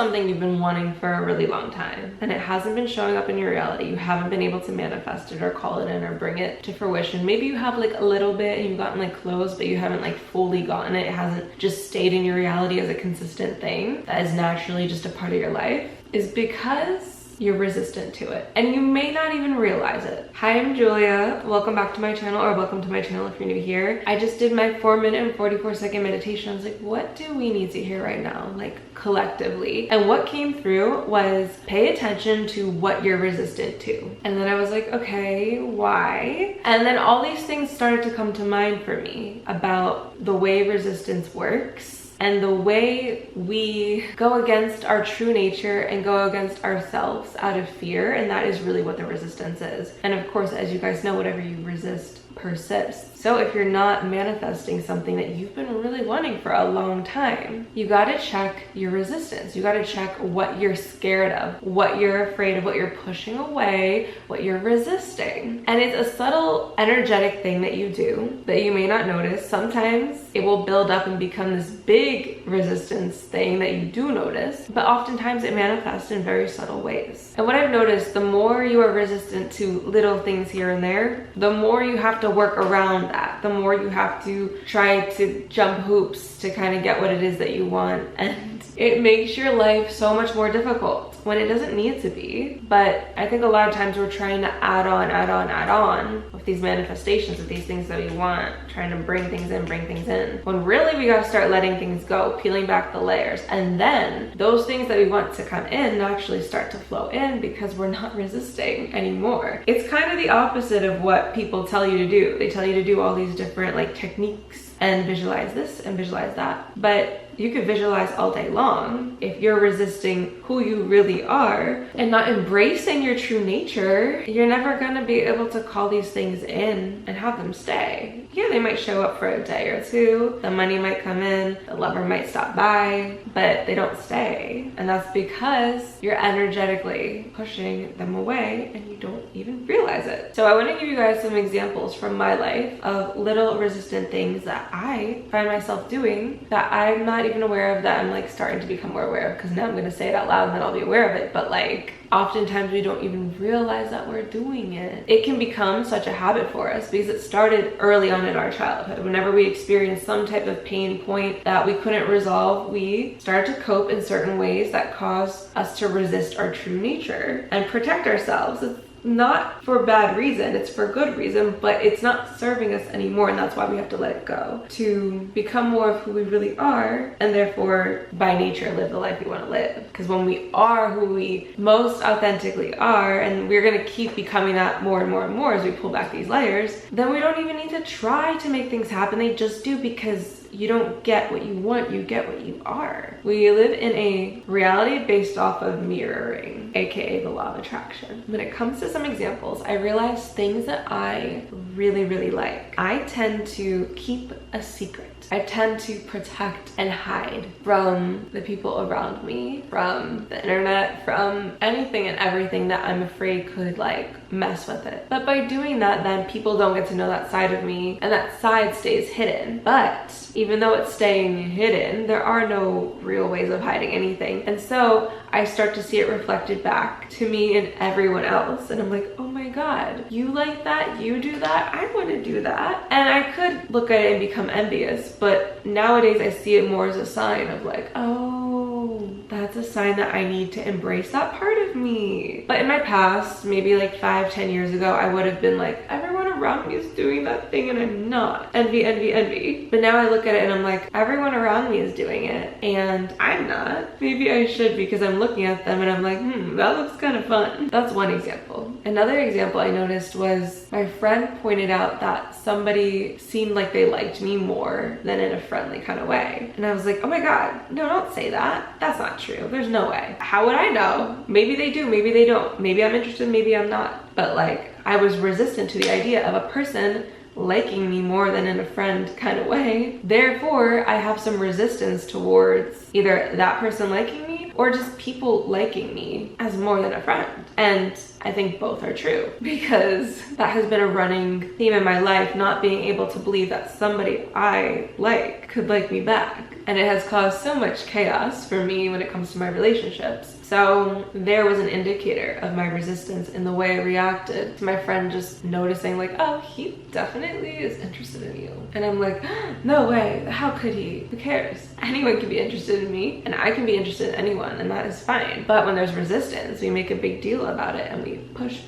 something you've been wanting for a really long time and it hasn't been showing up in your reality, you haven't been able to manifest it or call it in or bring it to fruition. Maybe you have like a little bit and you've gotten like close, but you haven't like fully gotten it. It hasn't just stayed in your reality as a consistent thing that is naturally just a part of your life, is because you're resistant to it and you may not even realize it. Hi, I'm Julia. Welcome back to my channel, or welcome to my channel if you're new here. I just did my 4-minute and 44-second meditation. I was like, what do we need to hear right now, like collectively? And what came through was pay attention to what you're resistant to. And then I was like, okay, why? And then all these things started to come to mind for me about the way resistance works and the way we go against our true nature and go against ourselves out of fear. And that is really what the resistance is. And of course, as you guys know, whatever you resist persists. So if you're not manifesting something that you've been really wanting for a long time, you gotta check your resistance. You gotta check what you're scared of, what you're afraid of, what you're pushing away, what you're resisting. And it's a subtle energetic thing that you do that you may not notice. Sometimes it will build up and become this big resistance thing that you do notice, but oftentimes it manifests in very subtle ways. And what I've noticed, the more you are resistant to little things here and there, the more you have to work around that, the more you have to try to jump hoops to kind of get what it is that you want. And it makes your life so much more difficult when it doesn't need to be. But I think a lot of times we're trying to add on with these manifestations, with these things that we want, trying to bring things in, when really we got to start letting things go, peeling back the layers, and then those things that we want to come in actually start to flow in because we're not resisting anymore. It's kind of the opposite of what people tell you to do. They tell you to do all these different like techniques and visualize this and visualize that, but you could visualize all day long. If you're resisting who you really are and not embracing your true nature, you're never gonna be able to call these things in and have them stay. Yeah, they might show up for a day or two, the money might come in, the lover might stop by, but they don't stay. And that's because you're energetically pushing them away and you don't even realize it. So I want to give you guys some examples from my life of little resistant things that I find myself doing that I'm not even aware of, that I'm like starting to become more aware of, because now I'm going to say it out loud and then I'll be aware of it. But like, oftentimes we don't even realize that we're doing it. It can become such a habit for us because it started early on in our childhood. Whenever we experienced some type of pain point that we couldn't resolve, we started to cope in certain ways that caused us to resist our true nature and protect ourselves. It's not for bad reason, it's for good reason, but it's not serving us anymore, and that's why we have to let it go to become more of who we really are, and therefore by nature live the life we want to live. Because when we are who we most authentically are, and we're going to keep becoming that more and more and more as we pull back these layers, then we don't even need to try to make things happen. They just do, because you don't get what you want, you get what you are. We live in a reality based off of mirroring, aka the law of attraction. When it comes to some examples, I realized things that I really like. I tend to keep a secret. I tend to protect and hide from the people around me, from the internet, from anything and everything that I'm afraid could like mess with it. But by doing that, then people don't get to know that side of me, and that side stays hidden. But even though it's staying hidden, there are no real ways of hiding anything. And so I start to see it reflected back to me and everyone else. And I'm like, oh my God, you like that? You do that? I want to do that. And I could look at it and become envious, but nowadays I see it more as a sign of like, oh, that's a sign that I need to embrace that part of me. But in my past, maybe like 5-10 years ago, I would have been like, everyone around me is doing that thing and I'm not. Envy. But now I look at it and I'm like, everyone around me is doing it and I'm not. Maybe I should, because I'm looking at them and I'm like, that looks kind of fun. That's one example. Another example I noticed was my friend pointed out that somebody seemed like they liked me more than in a friendly kind of way. And I was like, oh my God, no, don't say that. That's not true. There's no way. How would I know? Maybe they do, maybe they don't. Maybe I'm interested, maybe I'm not. But like, I was resistant to the idea of a person liking me more than in a friend kind of way. Therefore, I have some resistance towards either that person liking me or just people liking me as more than a friend. And I think both are true, because that has been a running theme in my life, not being able to believe that somebody I like could like me back. And it has caused so much chaos for me when it comes to my relationships. So there was an indicator of my resistance in the way I reacted to my friend just noticing like, oh, he definitely is interested in you. And I'm like, no way, how could he? Who cares? Anyone can be interested in me and I can be interested in anyone, and that is fine. But when there's resistance, we make a big deal about it and we push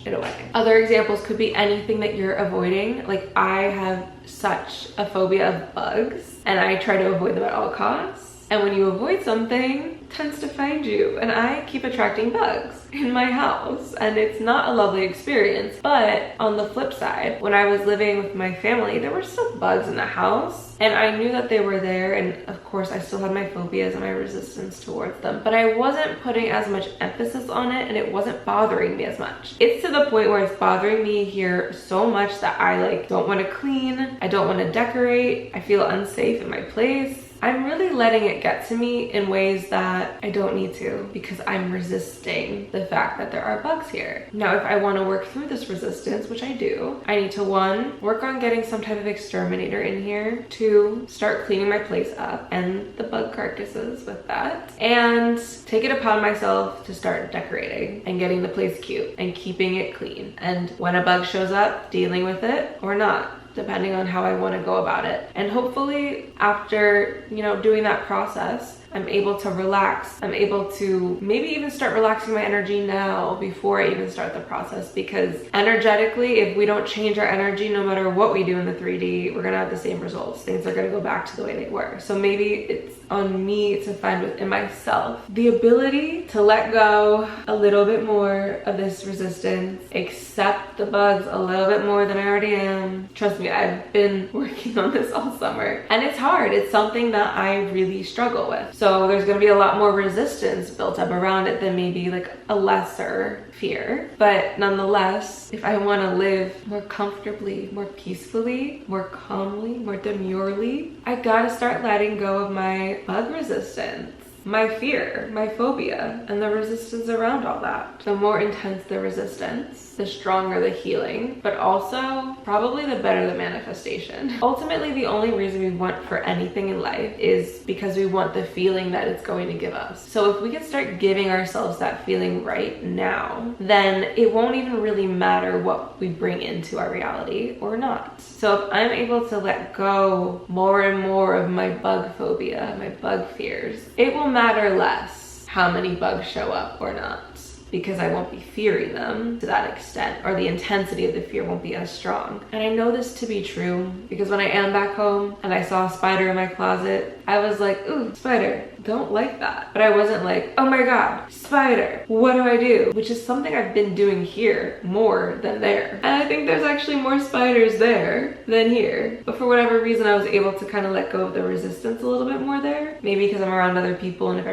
it away. Other examples could be anything that you're avoiding. Like I have such a phobia of bugs and I try to avoid them at all costs. And when you avoid something, it tends to find you. And I keep attracting bugs in my house and it's not a lovely experience. But on the flip side, when I was living with my family, there were still bugs in the house and I knew that they were there. And of course I still had my phobias and my resistance towards them, but I wasn't putting as much emphasis on it and it wasn't bothering me as much. It's to the point where it's bothering me here so much that I like don't want to clean. I don't want to decorate. I feel unsafe in my place. I'm really letting it get to me in ways that I don't need to because I'm resisting the fact that there are bugs here. Now, if I want to work through this resistance, which I do, I need to 1, work on getting some type of exterminator in here, 2, start cleaning my place up and the bug carcasses with that, and take it upon myself to start decorating and getting the place cute and keeping it clean. And when a bug shows up, dealing with it or not, depending on how I want to go about it. And hopefully after, doing that process, I'm able to relax. I'm able to maybe even start relaxing my energy now before I even start the process, because energetically, if we don't change our energy, no matter what we do in the 3D, we're gonna have the same results. Things are gonna go back to the way they were. So maybe it's on me to find within myself the ability to let go a little bit more of this resistance, accept the bugs a little bit more than I already am. Trust me, I've been working on this all summer and it's hard. It's something that I really struggle with. So there's gonna be a lot more resistance built up around it than maybe like a lesser fear. But nonetheless, if I wanna live more comfortably, more peacefully, more calmly, more demurely, I gotta start letting go of my bug resistance, my fear, my phobia, and the resistance around all that. The more intense the resistance, the stronger the healing, but also probably the better the manifestation. Ultimately, the only reason we want for anything in life is because we want the feeling that it's going to give us. So if we can start giving ourselves that feeling right now, then it won't even really matter what we bring into our reality or not. So if I'm able to let go more and more of my bug phobia, my bug fears, it will matter less how many bugs show up or not, because I won't be fearing them to that extent, or the intensity of the fear won't be as strong. And I know this to be true because when I am back home and I saw a spider in my closet, I was like, ooh, spider, don't like that. But I wasn't like, oh my God, spider, what do I do? Which is something I've been doing here more than there. And I think there's actually more spiders there than here. But for whatever reason, I was able to kind of let go of the resistance a little bit more there. Maybe because I'm around other people, and if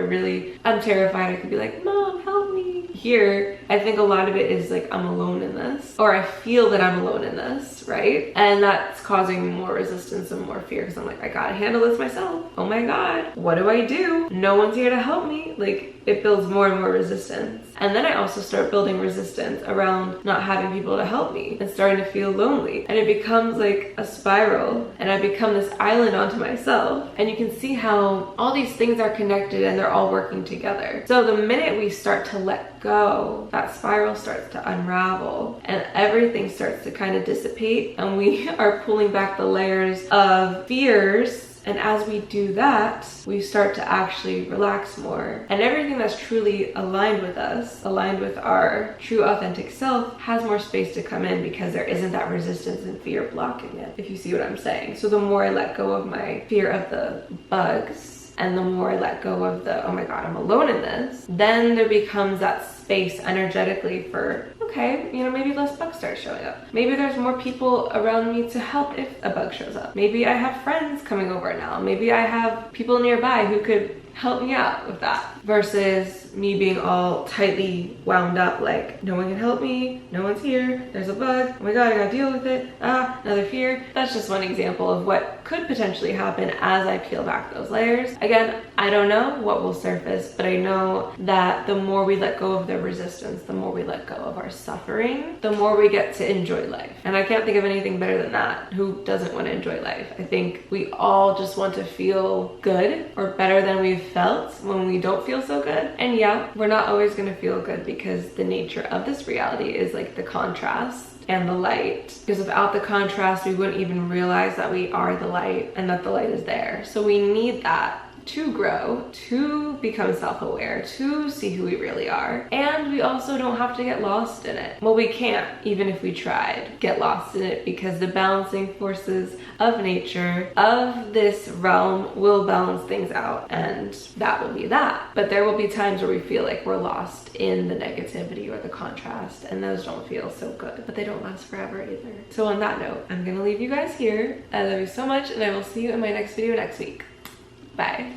I'm terrified, I could be like, Mom, help me. Here, I think a lot of it is like I'm alone in this, or I feel that I'm alone in this, right? And that's causing more resistance and more fear because I'm like, I gotta handle this myself. Oh my God, what do I do? No one's here to help me. Like, it builds more and more resistance. And then I also start building resistance around not having people to help me and starting to feel lonely. And it becomes like a spiral, and I become this island onto myself. And you can see how all these things are connected and they're all working together. So the minute we start to let go, that spiral starts to unravel and everything starts to kind of dissipate, and we are pulling back the layers of fears. And as we do that, we start to actually relax more. And everything that's truly aligned with us, aligned with our true authentic self, has more space to come in because there isn't that resistance and fear blocking it, if you see what I'm saying. So the more I let go of my fear of the bugs, and the more I let go of the, oh my God, I'm alone in this, then there becomes that space energetically for, okay, maybe less bugs start showing up. Maybe there's more people around me to help if a bug shows up. Maybe I have friends coming over now. Maybe I have people nearby who could help me out with that, versus me being all tightly wound up, like no one can help me, no one's here, there's a bug, oh my god, I gotta deal with it, another fear. That's just one example of what could potentially happen as I peel back those layers. Again, I don't know what will surface, but I know that the more we let go of the resistance, the more we let go of our suffering, the more we get to enjoy life. And I can't think of anything better than that. Who doesn't want to enjoy life? I think we all just want to feel good, or better than we've felt when we don't feel so good. And yeah, we're not always going to feel good, because the nature of this reality is like the contrast and the light, because without the contrast we wouldn't even realize that we are the light and that the light is there. So we need that to grow, to become self-aware, to see who we really are. And we also don't have to get lost in it. Well, we can't, even if we tried, get lost in it, because the balancing forces of nature, of this realm, will balance things out, and that will be that. But there will be times where we feel like we're lost in the negativity or the contrast, and those don't feel so good, but they don't last forever either. So on that note, I'm gonna leave you guys here. I love you so much, and I will see you in my next video next week. Bye.